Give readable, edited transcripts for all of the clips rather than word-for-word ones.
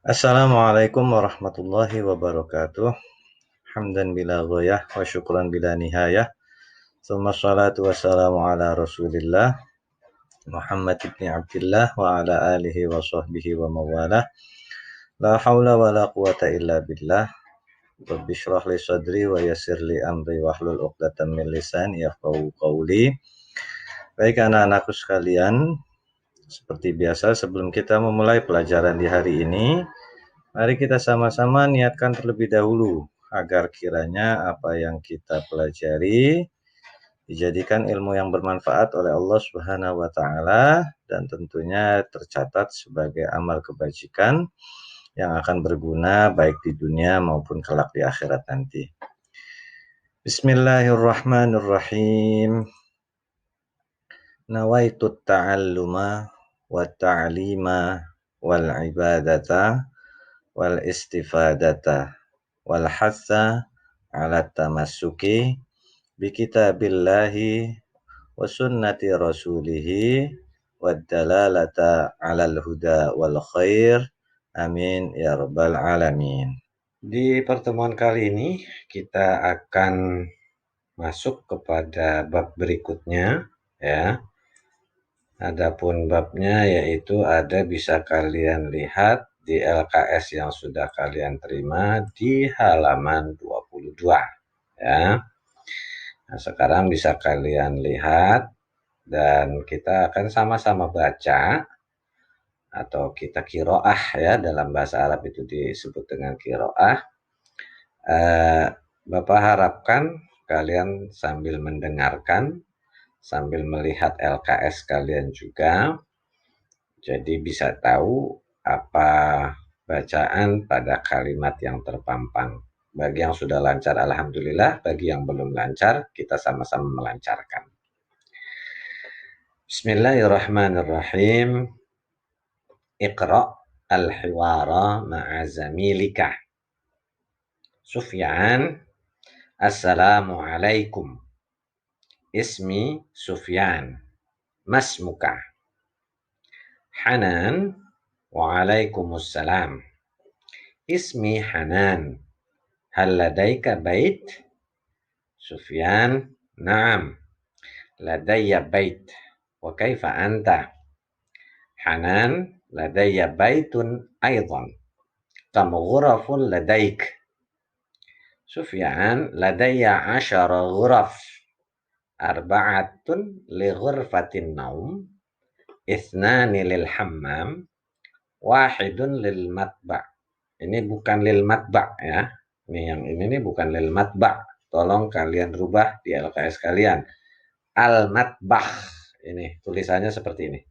Assalamualaikum warahmatullahi wabarakatuh. Hamdan bila ghayah wa syukran bila nihayah. Tsumma salatu wassalamu ala Rasulillah Muhammad ibn Abdullah wa ala alihi wa sahbihi wa mawalah. La haula wa la quwata illa billah. Rabbi shrah li sadri wa yassir li amri wa hlul 'uqdatam min lisani yafqahu qawli. Baik anak-anakku sekalian, seperti biasa sebelum kita memulai pelajaran di hari ini, mari kita sama-sama niatkan terlebih dahulu agar kiranya apa yang kita pelajari dijadikan ilmu yang bermanfaat oleh Allah Subhanahu wa taala dan tentunya tercatat sebagai amal kebajikan yang akan berguna baik di dunia maupun kelak di akhirat nanti. Bismillahirrahmanirrahim. Nawaitu ta'alluma wa ta'lima wal ibadata wal istifadata wal hatha ala tamassuki bi kitabillahi wa sunnati rasulihi wad dalalata alal huda wal khair. Amin ya rabbal alamin. Di pertemuan kali ini kita akan masuk kepada bab berikutnya ya. Adapun babnya yaitu bisa kalian lihat di LKS yang sudah kalian terima di halaman 22 ya. Nah, sekarang bisa kalian lihat dan kita akan sama-sama baca atau kita qiraah ya, dalam bahasa Arab itu disebut dengan qiraah. Bapak harapkan kalian sambil mendengarkan, sambil melihat LKS kalian juga, jadi bisa tahu apa bacaan pada kalimat yang terpampang. Bagi yang sudah lancar, alhamdulillah. Bagi yang belum lancar, kita sama-sama melancarkan. Bismillahirrahmanirrahim. Iqra al-hiwara ma'a zamilika. Sufyan, assalamualaikum. Ismi Sufyan. Masmuka. Hanan, waalaikumsalam. Ismi Hanan. Hal ladaika bait? Sufyan, na'am. Ladayya bait. Wa kaifa anta? Hanan, ladayya baitun aydan. Kam ghurafun ladaik? Sufyan, ladayya 10 ghuraf. Arba'atun li ghurfatin naum. Ithnani lil hammam. Wahidun lil matba'. Ini bukan lil matba' ya. Yang ini bukan lil matba'. Tolong kalian rubah di LKS kalian. Al matbah. Ini tulisannya seperti ini.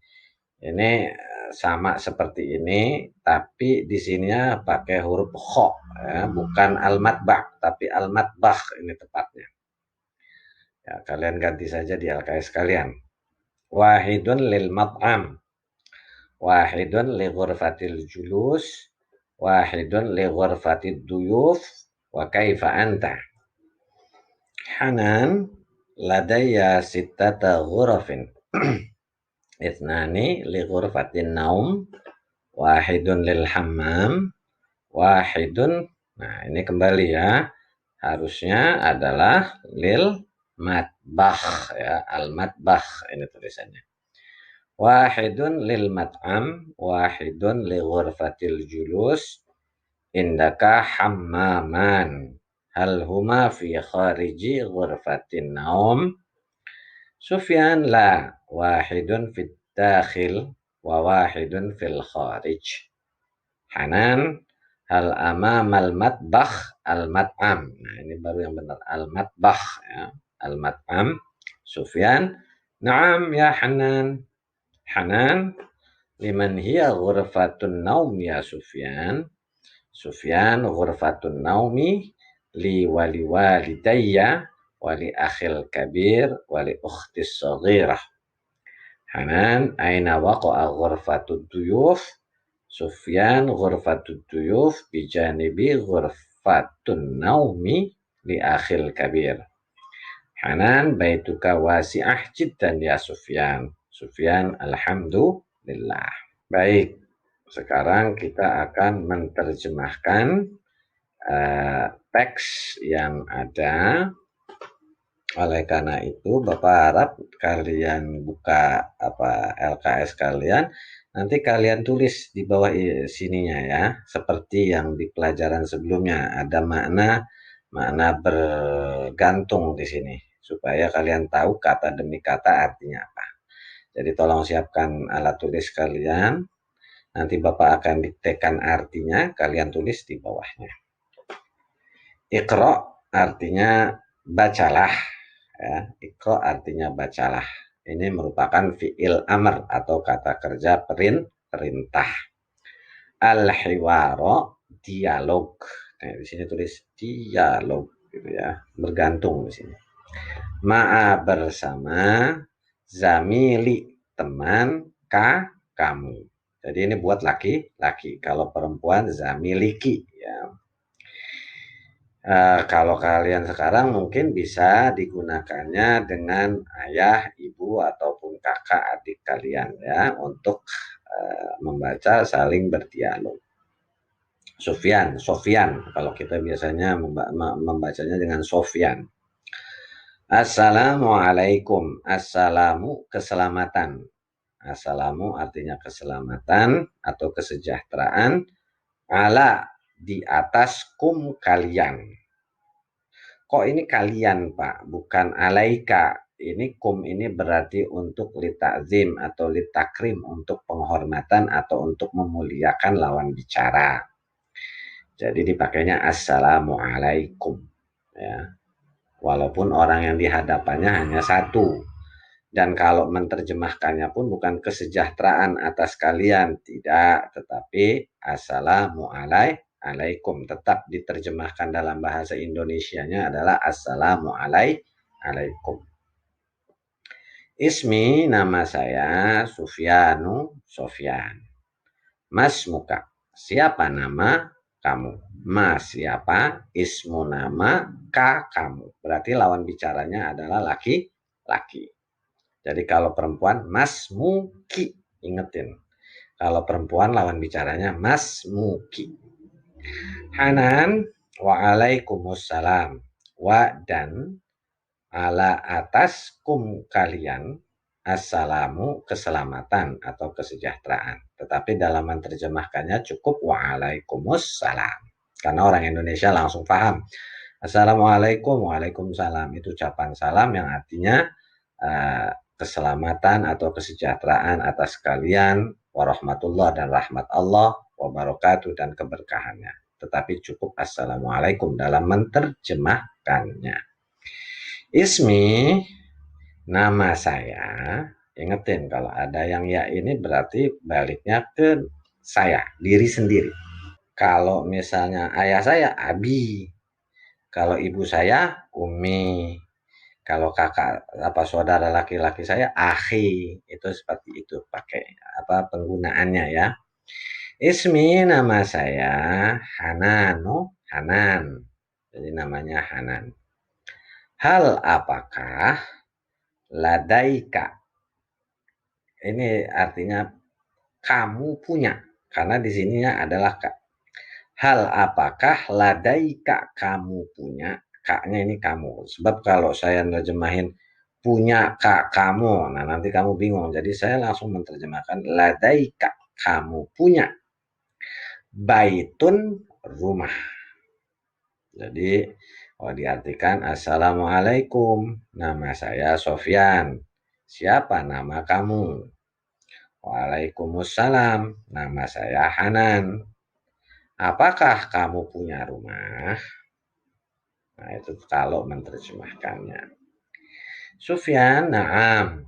Ini sama seperti ini, tapi di sininya pakai huruf kho ya, bukan al matbah, tapi al matbah ini tepatnya. Ya, kalian ganti saja di LKS kalian. Wahidun lil mat'am. Wahidun li ghurfatil julus. Wahidun li ghurfatid duyuf. Wa kaifa anta? Hanan, ladayya sittata ghurafin. Ithnani li ghurfatin naum. Wahidun lil hammam. Wahidun. Nah, ini kembali ya. Harusnya adalah lil matbah ya, al matbah ini tulisannya. Wahidun lil mat'am, wahidun li ghurfatil julus. Indaka hammaman. Hal huma fi khariji ghurfatin naum? Sufyan, la. Wahidun fit dakhil wa wahidun fil kharij. Hanan, hal amamal matbah al mat'am. Nah, ini baru yang benar, al matbah ya, al mat'am. Sufyan, na'am ya Hanan. Hanan, liman hiya ghurfatun naum ya Sufyan? Sufyan, ghurfatun naumi li wali walidayya wali akhil kabir wali ukhtis saghirah. Hanan, aina waqa'a ghurfatud duyuf? Sufyan, ghurfatud duyuf bijanibi ghurfatun naumi li akhil kabir. Hanan, baituka wasi'ah jiddan ya Sufyan. Sufyan, alhamdulillah. Baik, sekarang kita akan menerjemahkan teks yang ada. Oleh karena itu, Bapak harap kalian buka LKS kalian, nanti kalian tulis di bawah sininya ya, seperti yang di pelajaran sebelumnya ada makna bergantung di sini, supaya kalian tahu kata demi kata artinya apa. Jadi tolong siapkan alat tulis kalian, nanti Bapak akan diktekan artinya, kalian tulis di bawahnya. Iqra artinya bacalah. Ya, Iqra artinya bacalah. Ini merupakan fi'il amr atau kata kerja perintah. Al-hiwaro dialog. Nah, di sini tulis dialog gitu ya, bergantung di sini. Ma'a bersama, zamili teman, kamu. Jadi ini buat laki-laki. Kalau perempuan zamiliki ya. Kalau kalian sekarang mungkin bisa digunakannya dengan ayah, ibu, ataupun kakak adik kalian ya untuk membaca saling berdialog. Sofyan, kalau kita biasanya membacanya dengan Sofyan. Assalamualaikum. Assalamu keselamatan. Assalamu artinya keselamatan atau kesejahteraan. Ala di atas kum kalian. Kok ini kalian Pak, bukan alaika. Ini kum ini berarti untuk litakzim atau litakrim, untuk penghormatan atau untuk memuliakan lawan bicara. Jadi dipakainya assalamualaikum. Ya. Walaupun orang yang dihadapannya hanya satu. Dan kalau menerjemahkannya pun bukan kesejahteraan atas kalian, tidak, tetapi assalamualaikum. Tetap diterjemahkan dalam bahasa Indonesianya adalah assalamualaikum. Ismi, nama saya Sofyan. Mas muka, siapa nama kamu? Mas siapa? Ismu nama, kamu. Berarti lawan bicaranya adalah laki-laki. Jadi kalau perempuan Mas Muki, ingetin. Kalau perempuan lawan bicaranya Mas Muki. Hanan, waalaikumsalam. Wa dan ala atas kum kalian, assalamu keselamatan atau kesejahteraan. Tetapi dalam menerjemahkannya cukup waalaikumsalam. Karena orang Indonesia langsung paham. Assalamualaikum, waalaikumsalam. Itu ucapan salam yang artinya keselamatan atau kesejahteraan atas kalian, warahmatullah dan rahmat Allah, wabarakatuh dan keberkahannya. Tetapi cukup assalamualaikum dalam menerjemahkannya. Ismi, nama saya. Ingetin kalau ada yang ya ini berarti baliknya ke saya, diri sendiri. Kalau misalnya ayah saya Abi, kalau ibu saya Umi, kalau kakak saudara laki-laki saya akhi, itu seperti itu pakai penggunaannya ya. Ismi, nama saya Hanan. Jadi namanya Hanan. Hal apakah ladaika? Ini artinya kamu punya, karena di sininya adalah kak. Hal apakah ladaika kamu punya? Kaknya ini kamu. Sebab kalau saya nerjemahin punya kak kamu, nah nanti kamu bingung. Jadi saya langsung menerjemahkan ladaika kamu punya baitun rumah. Jadi diartikan assalamualaikum, nama saya Sofyan. Siapa nama kamu? Waalaikumsalam, nama saya Hanan. Apakah kamu punya rumah? Nah, itu kalau menerjemahkannya. Sufyan, na'am.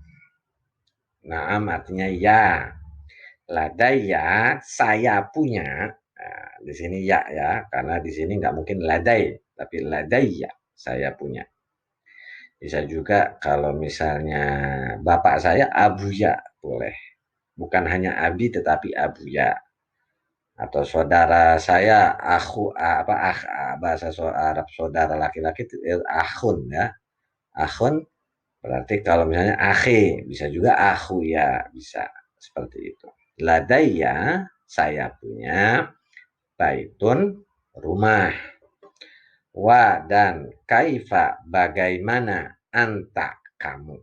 Na'am artinya ya. Ladaya, saya punya. Nah, di sini ya, karena di sini nggak mungkin ladai, tapi ladaya, saya punya. Bisa juga kalau misalnya bapak saya Abuya, boleh. Bukan hanya Abi, tetapi Abuya. Atau saudara saya bahasa Arab saudara laki-laki itu akhun ya. Akhun berarti kalau misalnya akhi, bisa juga akhu ya, bisa seperti itu. Ladaya saya punya baitun, rumah. Wa dan kaifa, bagaimana, anta, kamu.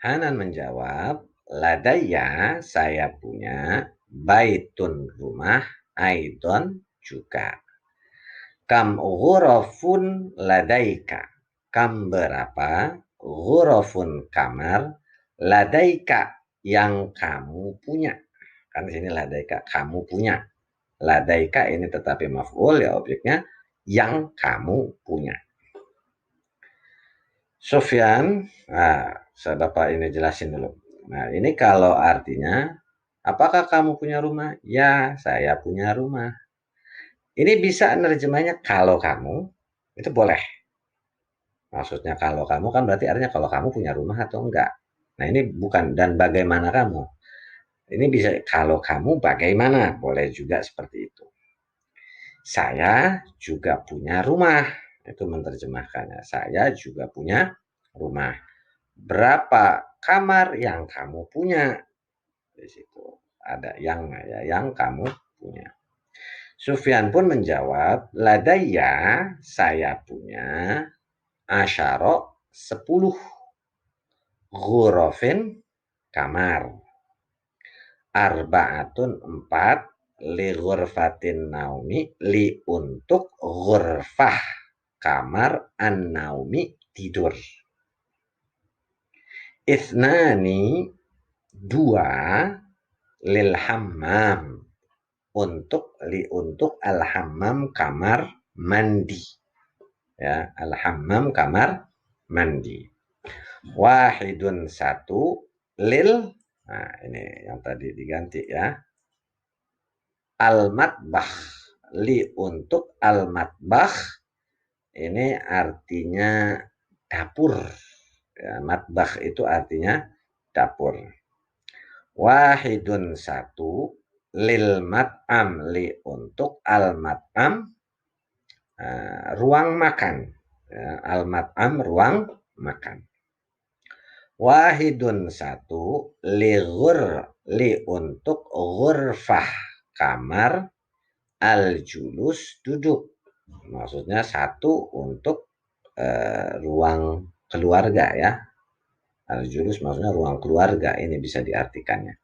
Hanan menjawab, ladaya, saya punya, baitun, rumah, aidon, juga. Kam ghurafun ladaika, kam berapa, ghurafun kamar, ladaika yang kamu punya. Kan di sini ladaika kamu punya. Ladaika ini tetapi maf'ul ya, objeknya yang kamu punya. Sufyan, saya Bapak ini jelasin dulu. Nah, ini kalau artinya, apakah kamu punya rumah? Ya, saya punya rumah. Ini bisa nerjemahnya kalau kamu, itu boleh. Maksudnya kalau kamu kan berarti artinya kalau kamu punya rumah atau enggak. Nah, ini bukan dan bagaimana kamu. Ini bisa kalau kamu bagaimana, boleh juga seperti itu. Saya juga punya rumah. Itu menerjemahkannya. Saya juga punya rumah. Berapa kamar yang kamu punya? Di situ ada yang ya, yang kamu punya. Sufyan pun menjawab, ladaya, saya punya, asyara, 10 ghurafin, kamar. Arba'atun, 4, li ghurfatin naumi, li untuk ghurfah, kamar, an-naumi, tidur. Ithnani, 2, lil hammam, untuk al-hammam, kamar mandi. Ya, al-hammam, kamar mandi. Wahidun, 1, lil, nah ini yang tadi diganti ya, al-matbah, li untuk al-matbah, ini artinya dapur ya, matbah itu artinya dapur. Wahidun, 1, lil mat'am, li untuk al-mat'am, ruang makan ya, al-mat'am, ruang makan. Wahidun, 1, li untuk ghurfah, kamar, al-julus, duduk. Maksudnya 1 untuk ruang keluarga ya. Al-julus maksudnya ruang keluarga, ini bisa diartikannya.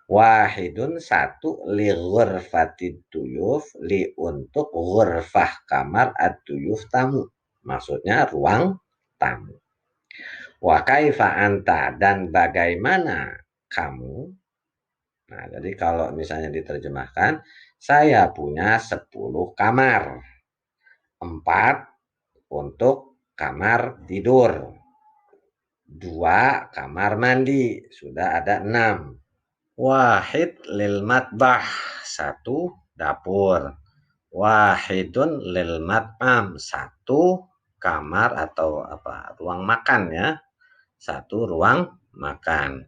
Wahidun, 1, li ghurfatid duyuf, li untuk ghurfah, kamar, ad-duyuf, tamu. Maksudnya ruang tamu. Wa kaifa anta, dan bagaimana kamu. Nah, jadi kalau misalnya diterjemahkan, saya punya 10 kamar. 4 untuk kamar tidur. 2 kamar mandi, sudah ada 6. Wahid lil matbah, 1 dapur. Wahidun lil mat'am, 1 kamar atau ruang makan ya. 1 ruang makan.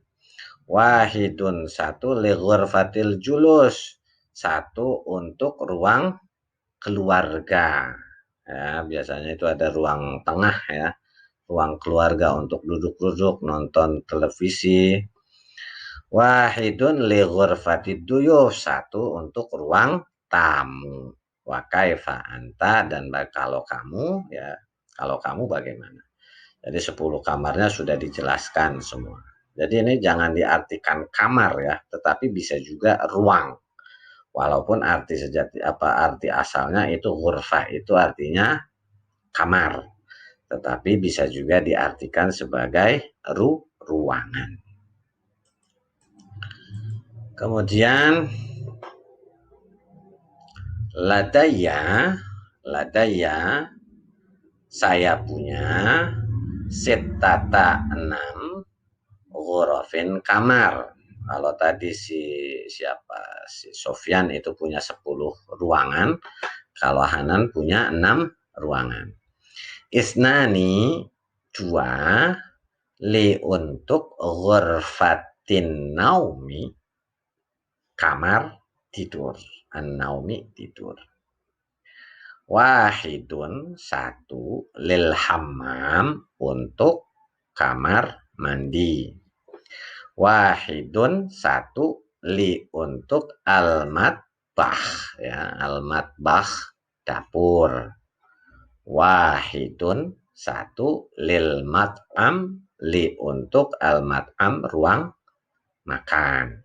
Wahidun, 1 li ghurfatil julus, 1 untuk ruang keluarga. Ya, biasanya itu ada ruang tengah ya. Ruang keluarga untuk duduk-duduk nonton televisi. Wahidun li ghurfatid duyuf, 1 untuk ruang tamu. Wa kaifa anta, dan kalau kamu ya, kalau kamu bagaimana. Jadi 10 kamarnya sudah dijelaskan semua. Jadi ini jangan diartikan kamar ya, tetapi bisa juga ruang. Walaupun arti arti asalnya itu ghurfah, itu artinya kamar. Tetapi bisa juga diartikan sebagai ruangan. Kemudian ladaya, saya punya, sittata, 6, ghurafin, kamar. Kalau tadi si Sofyan itu punya 10 ruangan, kalau Hanan punya 6 ruangan. Isnani, 2, li untuk ghurfatin naumi, kamar tidur. An-naumi, tidur. Wahidun, 1, lil hammam, untuk kamar mandi. Wahidun, 1, li untuk al-matbah, ya, al-matbah dapur. Wahidun satu, lil mat'am li untuk al-mat'am ruang makan.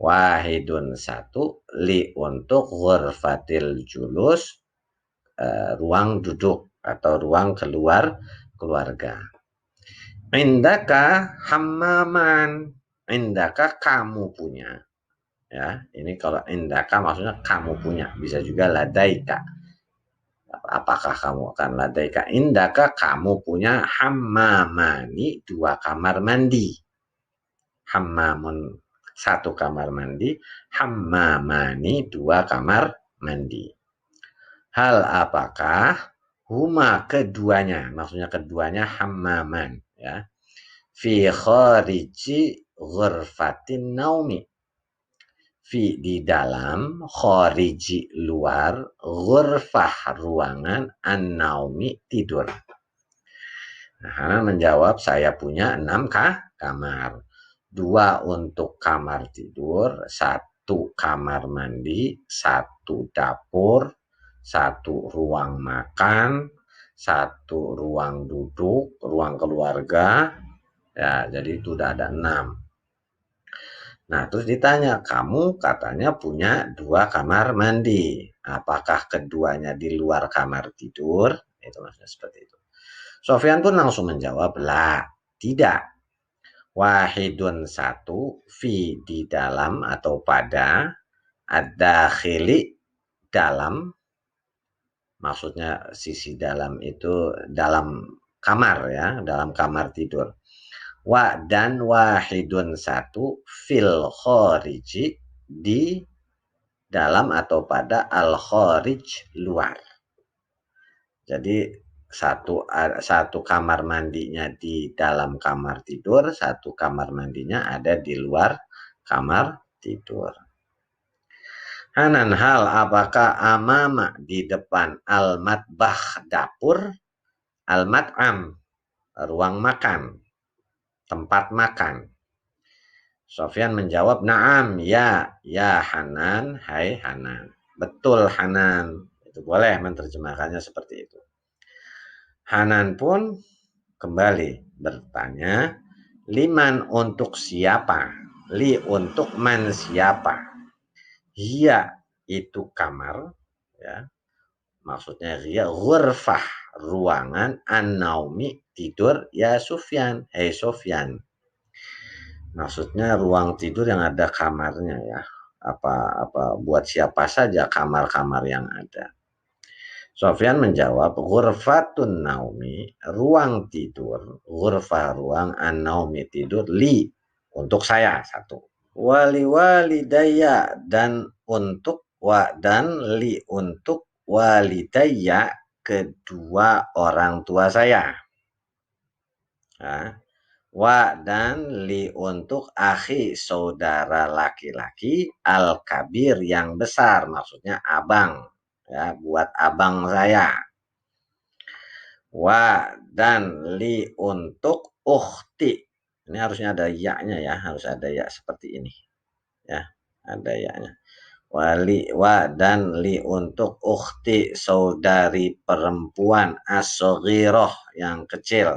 Wahidun satu, li untuk ghurfatil julus ruang duduk atau ruang keluarga. Indaka hammaman, indaka kamu punya, ya. Ini kalau indaka maksudnya kamu punya, bisa juga ladaika. Apakah kamu akan ladaika? Indaka kamu punya hammamani, dua kamar mandi. Hammamun satu kamar mandi, hammamani dua kamar mandi. Hal apakah huma keduanya, maksudnya keduanya hammaman, ya. Fi khariji ghurfatin naumi, fi di dalam, khariji luar, ghurfah ruangan, an-naumi tidur. Nah, Hanan menjawab, saya punya 6 kamar. 2 untuk kamar tidur, 1 kamar mandi, 1 dapur, 1 ruang makan, 1 ruang duduk, ruang keluarga. Ya, jadi itu udah ada 6. Nah, terus ditanya, kamu katanya punya 2 kamar mandi. Apakah keduanya di luar kamar tidur? Itu maksudnya seperti itu. Sofyan pun langsung menjawab, la, tidak. Wahidun satu, fi di dalam atau pada, ad-dakhili dalam, maksudnya sisi dalam itu dalam kamar, ya, dalam kamar tidur. Wa dan wahidun satu, fil khariji di dalam atau pada, al kharij luar. Jadi satu kamar mandinya di dalam kamar tidur, 1 kamar mandinya ada di luar kamar tidur. Hanan, hal apakah amama di depan al-matbah dapur, al-mat'am ruang makan, tempat makan. Sofyan menjawab, na'am, ya Hanan, hai Hanan. Betul Hanan, itu boleh menerjemahkannya seperti itu. Hanan pun kembali bertanya, liman untuk siapa? Li untuk man siapa? Hiya itu kamar, ya. Maksudnya hiya ghurfah ruangan, an-naumi tidur, ya Sufyan, hei Sufyan. Maksudnya ruang tidur yang ada kamarnya, ya. Apa buat siapa saja kamar-kamar yang ada. Sofyan menjawab, ghurfatun naumi, ruang tidur, ghurfah ruang, an-naumi tidur, li, untuk saya, 1. Wali walidayya, dan untuk, wa dan li untuk walidayya, kedua orang tua saya. Nah, wa dan li untuk akhi, saudara laki-laki, al-kabir yang besar, maksudnya abang. Ya, buat abang saya. Wa dan li untuk ukhti. Ini harusnya ada ya-nya, ya, harus ada ya seperti ini. Ya, ada ya-nya. Wa dan li untuk ukhti, saudari perempuan, as-saghirah yang kecil.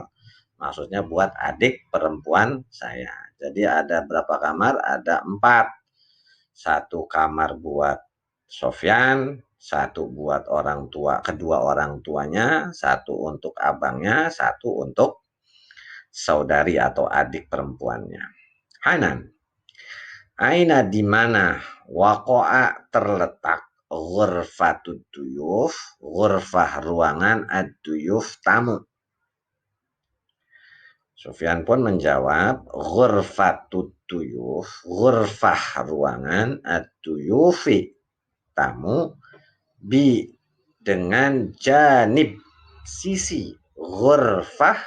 Maksudnya buat adik perempuan saya. Jadi ada berapa kamar? Ada 4. 1 kamar buat Sofyan, 1 buat orang tua, kedua orang tuanya, 1 untuk abangnya, 1 untuk saudari atau adik perempuannya. Hanan, aina di mana waqa'a terletak ghurfatud duyuf, ghurfah ruangan, ad-duyuf tamu. Sufyan pun menjawab, ghurfatut duyuf, ghurfah ruangan, ad-duyufi tamu, bi dengan janib sisi, ghurfah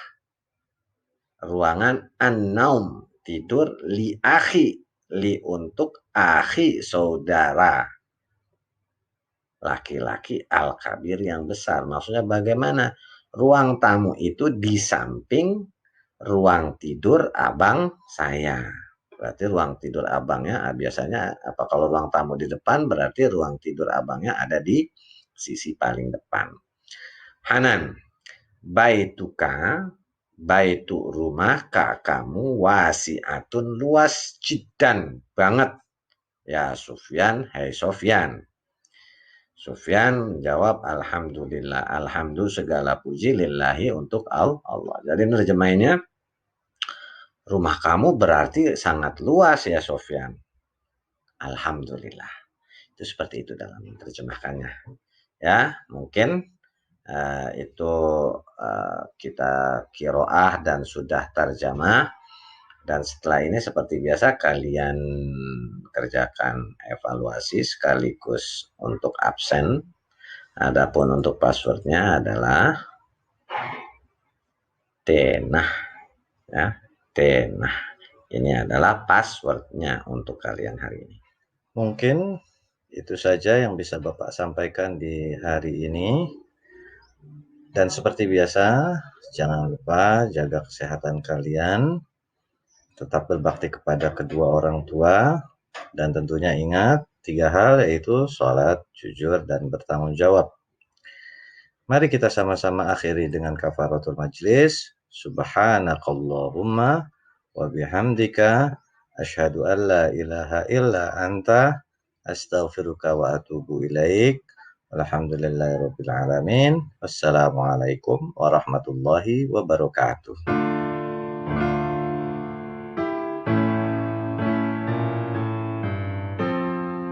ruangan, an-naum tidur, li akhi, li untuk akhi saudara laki-laki, al-kabir yang besar. Maksudnya bagaimana? Ruang tamu itu di samping ruang tidur abang saya. Berarti ruang tidur abangnya biasanya apa, kalau ruang tamu di depan berarti ruang tidur abangnya ada di sisi paling depan. Hanan, baituka, baitu rumah kak kamu, wasiatun luas, jiddan banget. Ya Sufyan, hai Sofyan. Sufyan jawab alhamdulillah, alhamdulillah segala puji lillahi untuk Allah. Jadi nerjemahinnya, rumah kamu berarti sangat luas ya Sofyan. Alhamdulillah. Itu seperti itu dalam menerjemahkannya. Ya, mungkin itu kita kiroah dan sudah terjemah. Dan setelah ini seperti biasa kalian kerjakan evaluasi sekaligus untuk absen. Adapun untuk passwordnya adalah tenah, ya, tenah. Ini adalah passwordnya untuk kalian hari ini. Mungkin itu saja yang bisa Bapak sampaikan di hari ini. Dan seperti biasa, jangan lupa jaga kesehatan kalian, tetap berbakti kepada kedua orang tua, dan tentunya ingat 3 hal, yaitu sholat, jujur, dan bertanggung jawab. Mari kita sama-sama akhiri dengan kafaratul majlis. Subhanakallahumma wa bihamdika asyhadu an la ilaha illa anta astaghfiruka wa atubu ilaik. Alhamdulillahirabbil alamin. Wassalamualaikum warahmatullahi wabarakatuh.